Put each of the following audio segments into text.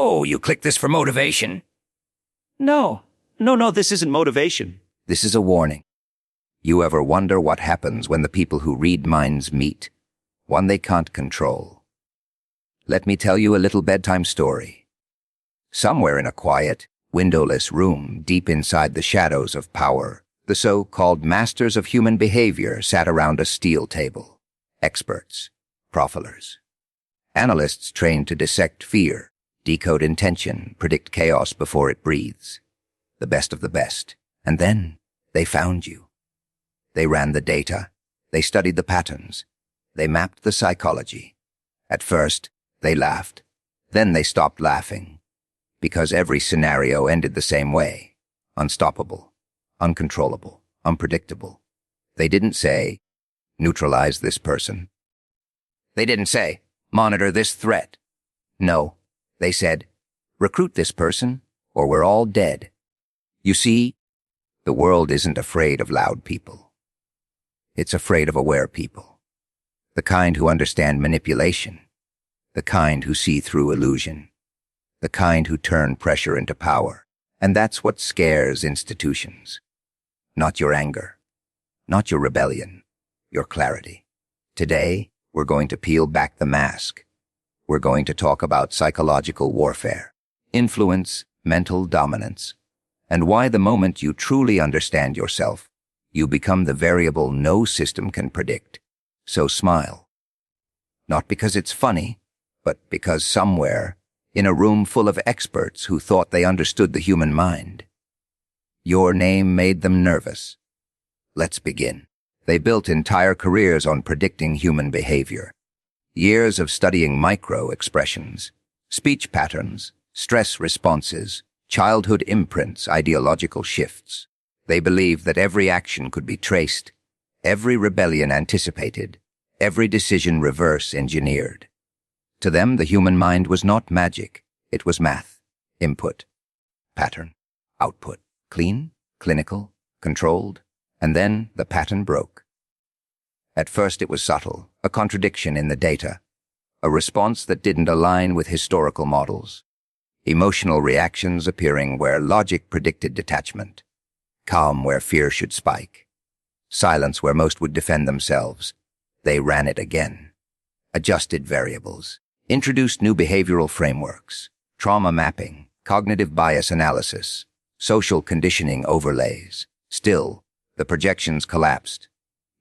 Oh, you clicked this for motivation? No, this isn't motivation. This is a warning. You ever wonder what happens when the people who read minds meet? One they can't control. Let me tell you a little bedtime story. Somewhere in a quiet, windowless room deep inside the shadows of power, the so-called masters of human behavior sat around a steel table. Experts, profilers, analysts trained to dissect fear, decode intention, predict chaos before it breathes. The best of the best. And then they found you. They ran the data. They studied the patterns. They mapped the psychology. At first, they laughed. Then they stopped laughing. Because every scenario ended the same way. Unstoppable, uncontrollable, unpredictable. They didn't say, neutralize this person. They didn't say, monitor this threat. No, they said, recruit this person, or we're all dead. You see, the world isn't afraid of loud people. It's afraid of aware people. The kind who understand manipulation. The kind who see through illusion. The kind who turn pressure into power. And that's what scares institutions. Not your anger. Not your rebellion. Your clarity. Today, we're going to peel back the mask. We're going to talk about psychological warfare, influence, mental dominance, and why the moment you truly understand yourself, you become the variable no system can predict. So smile. Not because it's funny, but because somewhere, in a room full of experts who thought they understood the human mind, your name made them nervous. Let's begin. They built entire careers on predicting human behavior. Years of studying micro-expressions, speech patterns, stress responses, childhood imprints, ideological shifts. They believed that every action could be traced, every rebellion anticipated, every decision reverse-engineered. To them, the human mind was not magic. It was math, input, pattern, output, clean, clinical, controlled, and then the pattern broke. At first it was subtle, a contradiction in the data, a response that didn't align with historical models, emotional reactions appearing where logic predicted detachment, calm where fear should spike, silence where most would defend themselves. They ran it again, adjusted variables, introduced new behavioral frameworks, trauma mapping, cognitive bias analysis, social conditioning overlays. Still, the projections collapsed.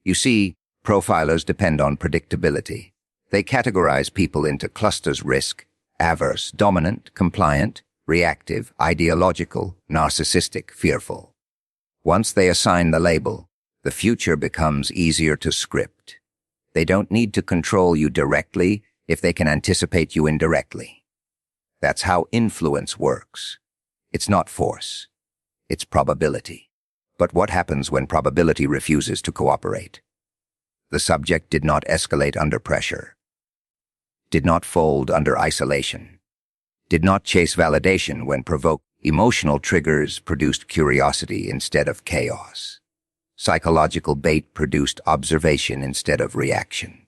You see, profilers depend on predictability. They categorize people into clusters: risk, averse, dominant, compliant, reactive, ideological, narcissistic, fearful. Once they assign the label, the future becomes easier to script. They don't need to control you directly if they can anticipate you indirectly. That's how influence works. It's not force. It's probability. But what happens when probability refuses to cooperate? The subject did not escalate under pressure, did not fold under isolation, did not chase validation when provoked. Emotional triggers produced curiosity instead of chaos. Psychological bait produced observation instead of reaction.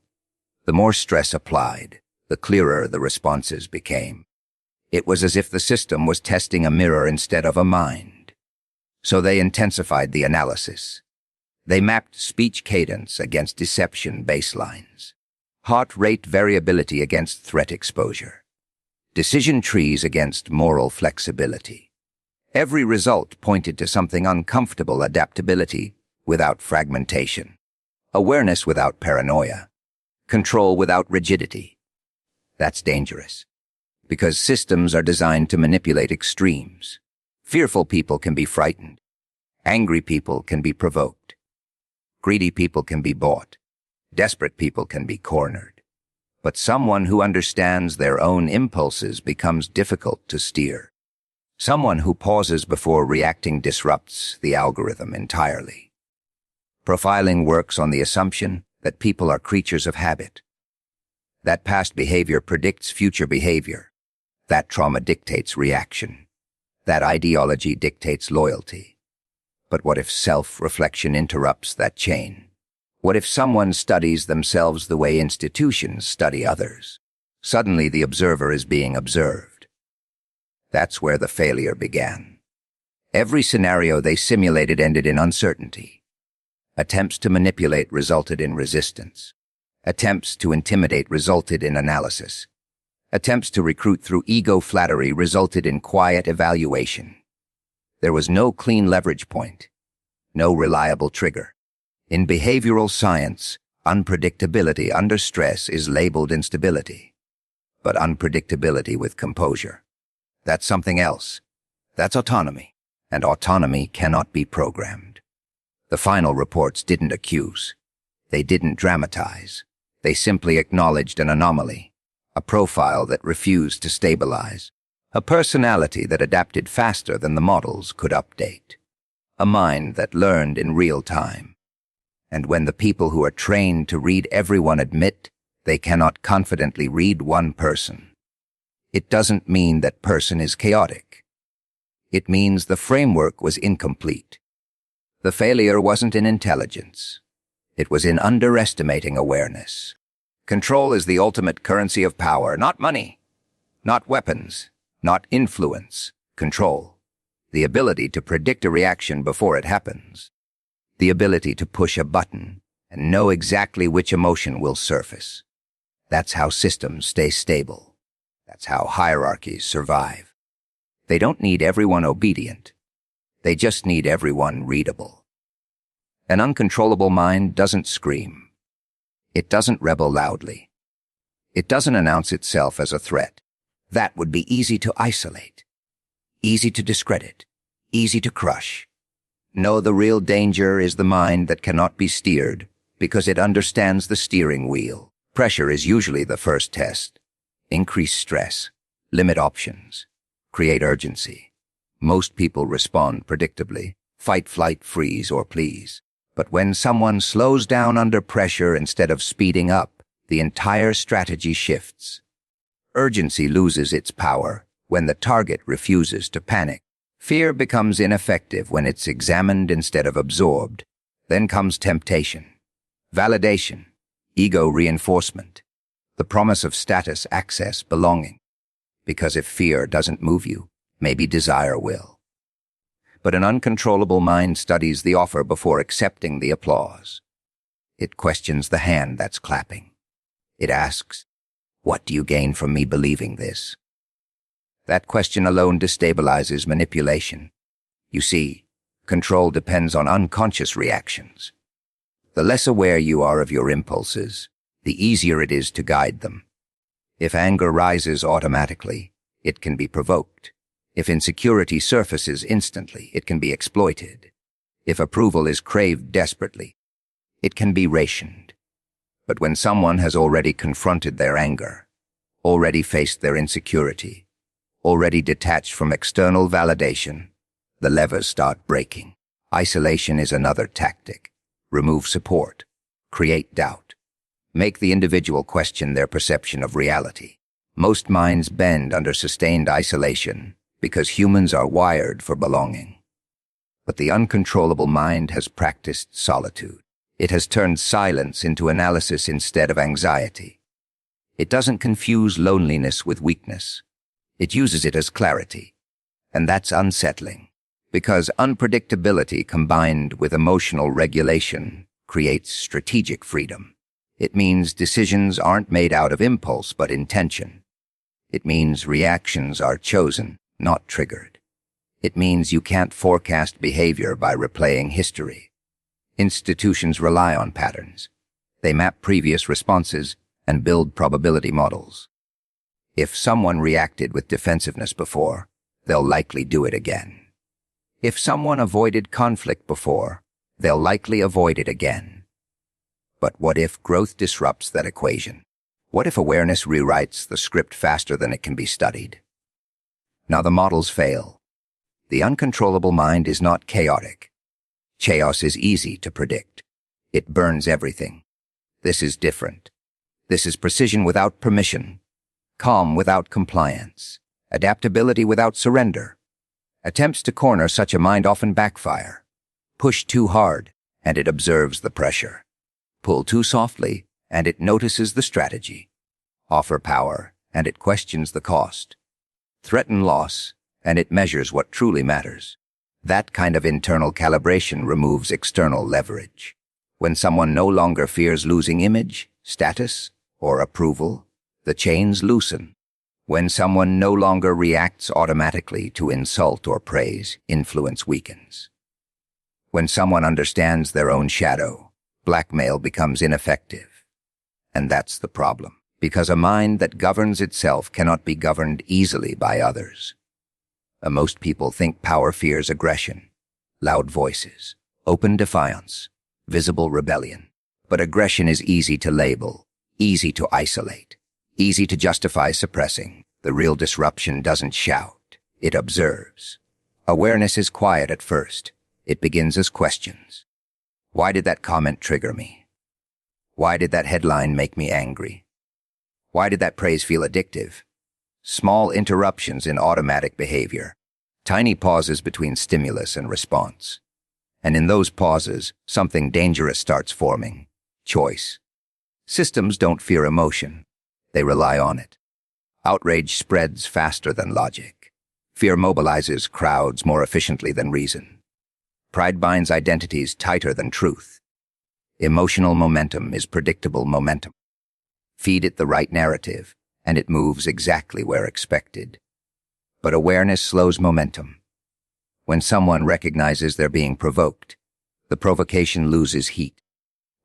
The more stress applied, the clearer the responses became. It was as if the system was testing a mirror instead of a mind. So they intensified the analysis. They mapped speech cadence against deception baselines, heart rate variability against threat exposure, decision trees against moral flexibility. Every result pointed to something uncomfortable: adaptability without fragmentation, awareness without paranoia, control without rigidity. That's dangerous, because systems are designed to manipulate extremes. Fearful people can be frightened. Angry people can be provoked. Greedy people can be bought. Desperate people can be cornered. But someone who understands their own impulses becomes difficult to steer. Someone who pauses before reacting disrupts the algorithm entirely. Profiling works on the assumption that people are creatures of habit. That past behavior predicts future behavior. That trauma dictates reaction. That ideology dictates loyalty. But what if self-reflection interrupts that chain? What if someone studies themselves the way institutions study others? Suddenly the observer is being observed. That's where the failure began. Every scenario they simulated ended in uncertainty. Attempts to manipulate resulted in resistance. Attempts to intimidate resulted in analysis. Attempts to recruit through ego flattery resulted in quiet evaluation. There was no clean leverage point, no reliable trigger. In behavioral science, unpredictability under stress is labeled instability. But unpredictability with composure, that's something else. That's autonomy, and autonomy cannot be programmed. The final reports didn't accuse. They didn't dramatize. They simply acknowledged an anomaly, a profile that refused to stabilize, a personality that adapted faster than the models could update, a mind that learned in real time. And when the people who are trained to read everyone admit they cannot confidently read one person, it doesn't mean that person is chaotic. It means the framework was incomplete. The failure wasn't in intelligence. It was in underestimating awareness. Control is the ultimate currency of power, not money, not weapons, not influence. Control, the ability to predict a reaction before it happens, the ability to push a button and know exactly which emotion will surface. That's how systems stay stable. That's how hierarchies survive. They don't need everyone obedient. They just need everyone readable. An uncontrollable mind doesn't scream. It doesn't rebel loudly. It doesn't announce itself as a threat. That would be easy to isolate, easy to discredit, easy to crush. No, the real danger is the mind that cannot be steered because it understands the steering wheel. Pressure is usually the first test. Increase stress, limit options, create urgency. Most people respond predictably, fight, flight, freeze, or please. But when someone slows down under pressure instead of speeding up, the entire strategy shifts. Urgency loses its power when the target refuses to panic. Fear becomes ineffective when it's examined instead of absorbed. Then comes temptation, validation, ego reinforcement, the promise of status, access, belonging. Because if fear doesn't move you, maybe desire will. But an uncontrollable mind studies the offer before accepting the applause. It questions the hand that's clapping. It asks, "What do you gain from me believing this?" That question alone destabilizes manipulation. You see, control depends on unconscious reactions. The less aware you are of your impulses, the easier it is to guide them. If anger rises automatically, it can be provoked. If insecurity surfaces instantly, it can be exploited. If approval is craved desperately, it can be rationed. But when someone has already confronted their anger, already faced their insecurity, already detached from external validation, the levers start breaking. Isolation is another tactic. Remove support. Create doubt. Make the individual question their perception of reality. Most minds bend under sustained isolation because humans are wired for belonging. But the uncontrollable mind has practiced solitude. It has turned silence into analysis instead of anxiety. It doesn't confuse loneliness with weakness. It uses it as clarity. And that's unsettling, because unpredictability combined with emotional regulation creates strategic freedom. It means decisions aren't made out of impulse but intention. It means reactions are chosen, not triggered. It means you can't forecast behavior by replaying history. Institutions rely on patterns. They map previous responses and build probability models. If someone reacted with defensiveness before, they'll likely do it again. If someone avoided conflict before, they'll likely avoid it again. But what if growth disrupts that equation? What if awareness rewrites the script faster than it can be studied? Now the models fail. The uncontrollable mind is not chaotic. Chaos is easy to predict. It burns everything. This is different. This is precision without permission, calm without compliance, adaptability without surrender. Attempts to corner such a mind often backfire. Push too hard, and it observes the pressure. Pull too softly, and it notices the strategy. Offer power, and it questions the cost. Threaten loss, and it measures what truly matters. That kind of internal calibration removes external leverage. When someone no longer fears losing image, status, or approval, the chains loosen. When someone no longer reacts automatically to insult or praise, influence weakens. When someone understands their own shadow, blackmail becomes ineffective. And that's the problem, because a mind that governs itself cannot be governed easily by others. Most people think power fears aggression, loud voices, open defiance, visible rebellion. But aggression is easy to label, easy to isolate, easy to justify suppressing. The real disruption doesn't shout, it observes. Awareness is quiet at first. It begins as questions. Why did that comment trigger me? Why did that headline make me angry? Why did that praise feel addictive? Small interruptions in automatic behavior, tiny pauses between stimulus and response. And in those pauses, something dangerous starts forming. Choice. Systems don't fear emotion. They rely on it. Outrage spreads faster than logic. Fear mobilizes crowds more efficiently than reason. Pride binds identities tighter than truth. Emotional momentum is predictable momentum. Feed it the right narrative, and it moves exactly where expected. But awareness slows momentum. When someone recognizes they're being provoked, the provocation loses heat.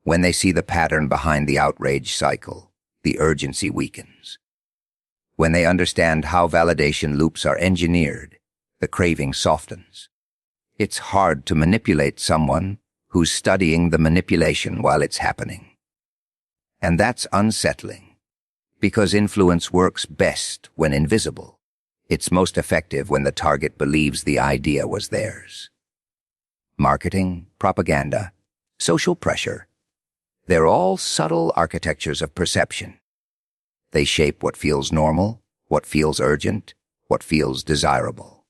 When they see the pattern behind the outrage cycle, the urgency weakens. When they understand how validation loops are engineered, the craving softens. It's hard to manipulate someone who's studying the manipulation while it's happening. And that's unsettling, because influence works best when invisible. It's most effective when the target believes the idea was theirs. Marketing, propaganda, social pressure, they're all subtle architectures of perception. They shape what feels normal, what feels urgent, what feels desirable.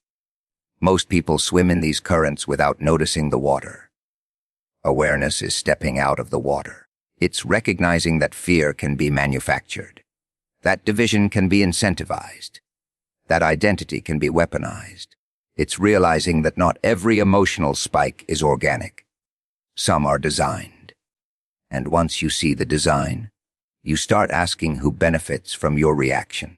Most people swim in these currents without noticing the water. Awareness is stepping out of the water. It's recognizing that fear can be manufactured, that division can be incentivized, that identity can be weaponized. It's realizing that not every emotional spike is organic. Some are designed. And once you see the design, you start asking who benefits from your reaction.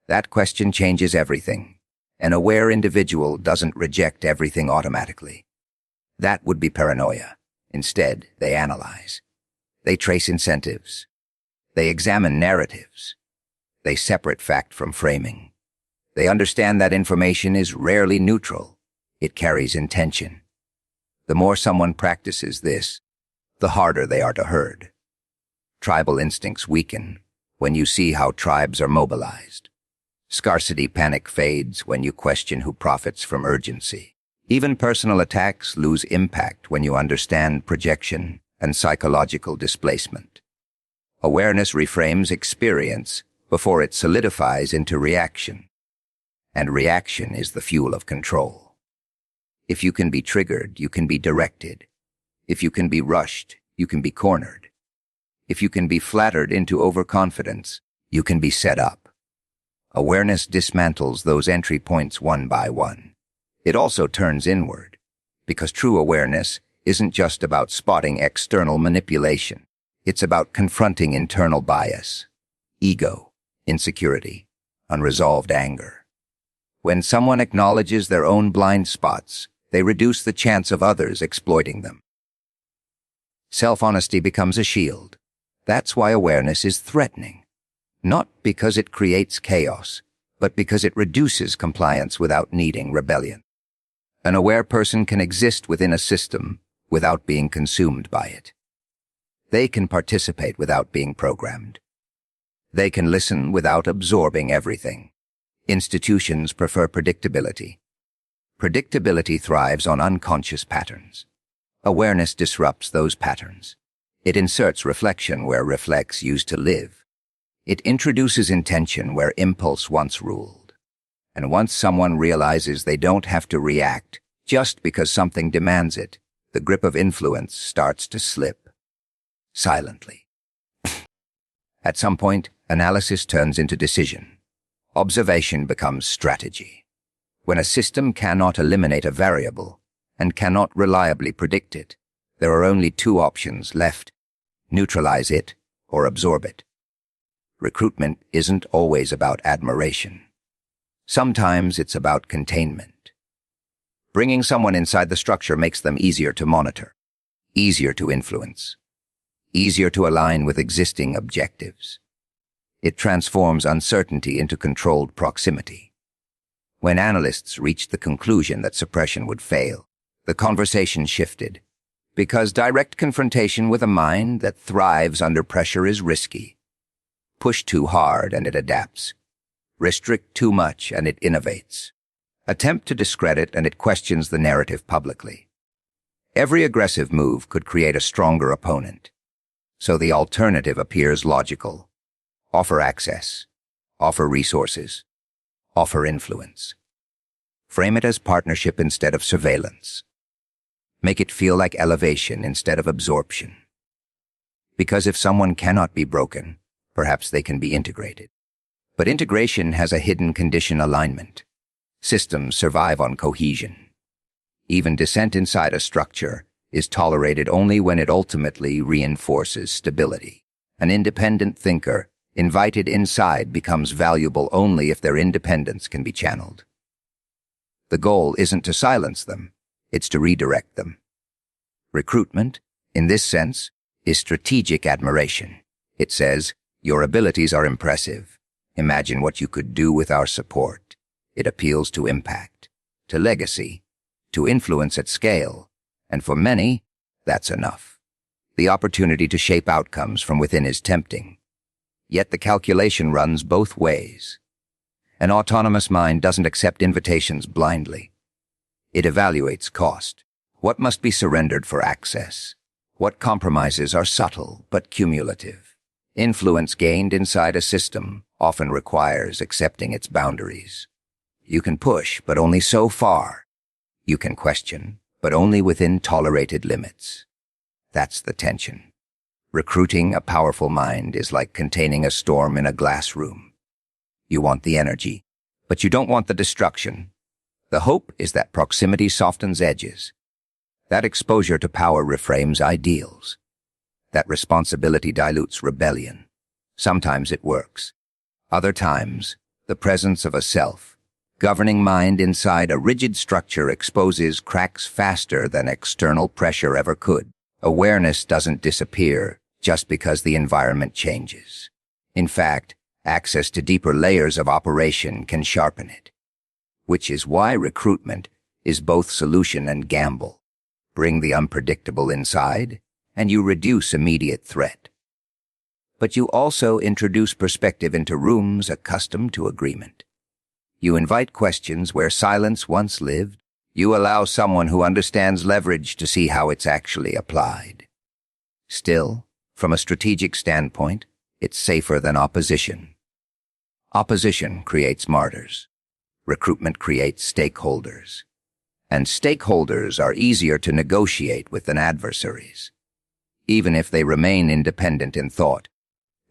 That question changes everything. An aware individual doesn't reject everything automatically. That would be paranoia. Instead, they analyze. They trace incentives. They examine narratives. They separate fact from framing. They understand that information is rarely neutral. It carries intention. The more someone practices this, the harder they are to herd. Tribal instincts weaken when you see how tribes are mobilized. Scarcity panic fades when you question who profits from urgency. Even personal attacks lose impact when you understand projection and psychological displacement. Awareness reframes experience before it solidifies into reaction. And reaction is the fuel of control. If you can be triggered, you can be directed. If you can be rushed, you can be cornered. If you can be flattered into overconfidence, you can be set up. Awareness dismantles those entry points one by one. It also turns inward, because true awareness isn't just about spotting external manipulation. It's about confronting internal bias, ego, insecurity, unresolved anger. When someone acknowledges their own blind spots, they reduce the chance of others exploiting them. Self-honesty becomes a shield. That's why awareness is threatening. Not because it creates chaos, but because it reduces compliance without needing rebellion. An aware person can exist within a system without being consumed by it. They can participate without being programmed. They can listen without absorbing everything. Institutions prefer predictability. Predictability thrives on unconscious patterns. Awareness disrupts those patterns. It inserts reflection where reflex used to live. It introduces intention where impulse once ruled. And once someone realizes they don't have to react just because something demands it, the grip of influence starts to slip. Silently. At some point, analysis turns into decision. Observation becomes strategy. When a system cannot eliminate a variable and cannot reliably predict it, there are only two options left: neutralize it or absorb it. Recruitment isn't always about admiration. Sometimes it's about containment. Bringing someone inside the structure makes them easier to monitor, easier to influence, easier to align with existing objectives. It transforms uncertainty into controlled proximity. When analysts reached the conclusion that suppression would fail, the conversation shifted, because direct confrontation with a mind that thrives under pressure is risky. Push too hard and it adapts. Restrict too much and it innovates. Attempt to discredit and it questions the narrative publicly. Every aggressive move could create a stronger opponent. So the alternative appears logical. Offer access. Offer resources. Offer influence. Frame it as partnership instead of surveillance. Make it feel like elevation instead of absorption. Because if someone cannot be broken, perhaps they can be integrated. But integration has a hidden condition: alignment. Systems survive on cohesion. Even dissent inside a structure is tolerated only when it ultimately reinforces stability. An independent thinker invited inside becomes valuable only if their independence can be channeled. The goal isn't to silence them, it's to redirect them. Recruitment, in this sense, is strategic admiration. It says, "Your abilities are impressive. Imagine what you could do with our support." It appeals to impact, to legacy, to influence at scale, and for many, that's enough. The opportunity to shape outcomes from within is tempting. Yet the calculation runs both ways. An autonomous mind doesn't accept invitations blindly. It evaluates cost. What must be surrendered for access? What compromises are subtle but cumulative? Influence gained inside a system often requires accepting its boundaries. You can push, but only so far. You can question, but only within tolerated limits. That's the tension. Recruiting a powerful mind is like containing a storm in a glass room. You want the energy, but you don't want the destruction. The hope is that proximity softens edges. That exposure to power reframes ideals. That responsibility dilutes rebellion. Sometimes it works. Other times, the presence of a self-governing mind inside a rigid structure exposes cracks faster than external pressure ever could. Awareness doesn't disappear just because the environment changes. In fact, access to deeper layers of operation can sharpen it. Which is why recruitment is both solution and gamble. Bring the unpredictable inside, and you reduce immediate threat. But you also introduce perspective into rooms accustomed to agreement. You invite questions where silence once lived. You allow someone who understands leverage to see how it's actually applied. Still, from a strategic standpoint, it's safer than opposition. Opposition creates martyrs. Recruitment creates stakeholders. And stakeholders are easier to negotiate with than adversaries. Even if they remain independent in thought,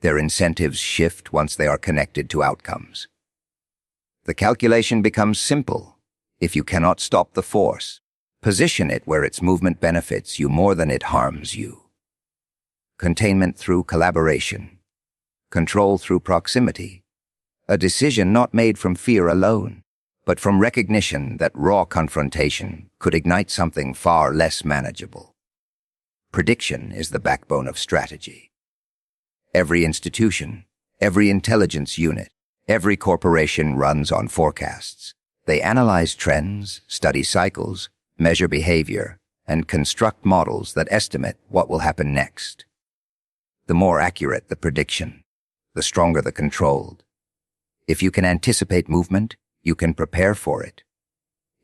their incentives shift once they are connected to outcomes. The calculation becomes simple. If you cannot stop the force, position it where its movement benefits you more than it harms you. Containment through collaboration. Control through proximity. A decision not made from fear alone, but from recognition that raw confrontation could ignite something far less manageable. Prediction is the backbone of strategy. Every institution, every intelligence unit, every corporation runs on forecasts. They analyze trends, study cycles, measure behavior, and construct models that estimate what will happen next. The more accurate the prediction, the stronger the control. If you can anticipate movement, you can prepare for it.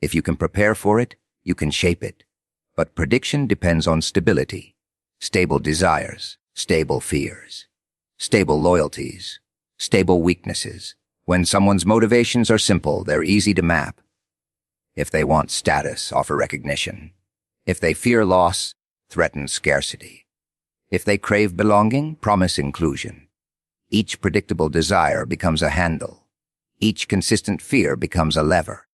If you can prepare for it, you can shape it. But prediction depends on stability, stable desires, stable fears, stable loyalties, stable weaknesses. When someone's motivations are simple, they're easy to map. If they want status, offer recognition. If they fear loss, threaten scarcity. If they crave belonging, promise inclusion. Each predictable desire becomes a handle. Each consistent fear becomes a lever.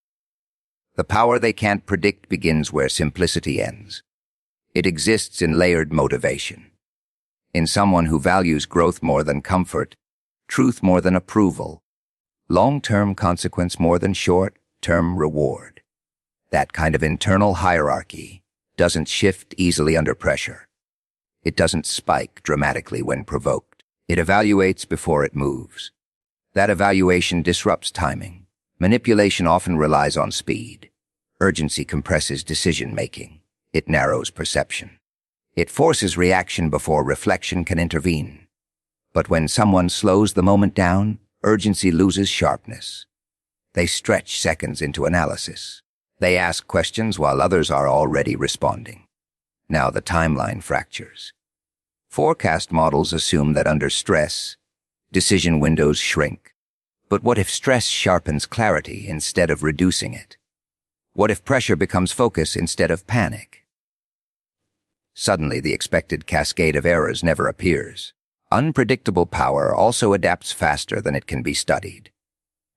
The power they can't predict begins where simplicity ends. It exists in layered motivation. In someone who values growth more than comfort, truth more than approval, long-term consequence more than short-term reward. That kind of internal hierarchy doesn't shift easily under pressure. It doesn't spike dramatically when provoked. It evaluates before it moves. That evaluation disrupts timing. Manipulation often relies on speed. Urgency compresses decision-making. It narrows perception. It forces reaction before reflection can intervene. But when someone slows the moment down, urgency loses sharpness. They stretch seconds into analysis. They ask questions while others are already responding. Now the timeline fractures. Forecast models assume that under stress, decision windows shrink. But what if stress sharpens clarity instead of reducing it? What if pressure becomes focus instead of panic? Suddenly, the expected cascade of errors never appears. Unpredictable power also adapts faster than it can be studied.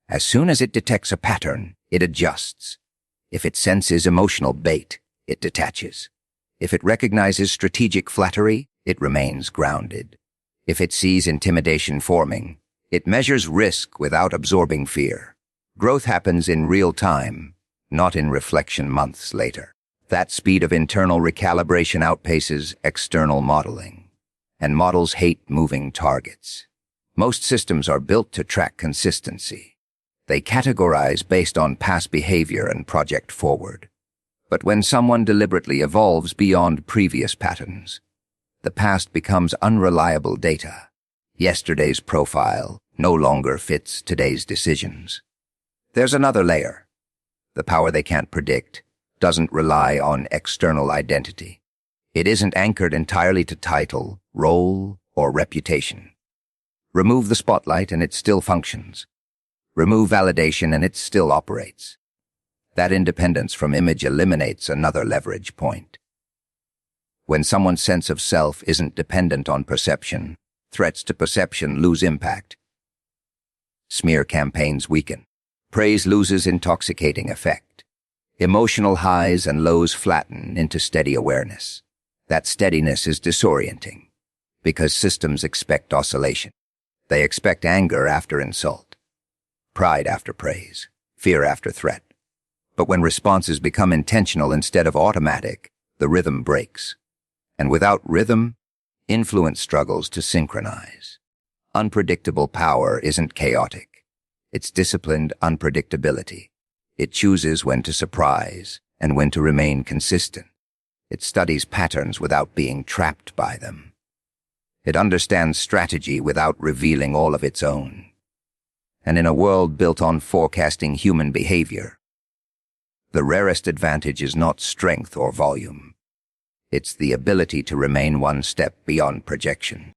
As soon as it detects a pattern, it adjusts. If it senses emotional bait, it detaches. If it recognizes strategic flattery, it remains grounded. If it sees intimidation forming, it measures risk without absorbing fear. Growth happens in real time, not in reflection months later. That speed of internal recalibration outpaces external modeling. And models hate moving targets. Most systems are built to track consistency. They categorize based on past behavior and project forward. But when someone deliberately evolves beyond previous patterns, the past becomes unreliable data. Yesterday's profile no longer fits today's decisions. There's another layer. The power they can't predict doesn't rely on external identity. It isn't anchored entirely to title, role, or reputation. Remove the spotlight and it still functions. Remove validation and it still operates. That independence from image eliminates another leverage point. When someone's sense of self isn't dependent on perception, threats to perception lose impact. Smear campaigns weaken. Praise loses intoxicating effect. Emotional highs and lows flatten into steady awareness. That steadiness is disorienting, because systems expect oscillation. They expect anger after insult, pride after praise, fear after threat. But when responses become intentional instead of automatic, the rhythm breaks. And without rhythm, influence struggles to synchronize. Unpredictable power isn't chaotic. It's disciplined unpredictability. It chooses when to surprise and when to remain consistent. It studies patterns without being trapped by them. It understands strategy without revealing all of its own. And in a world built on forecasting human behavior, the rarest advantage is not strength or volume. It's the ability to remain one step beyond projection.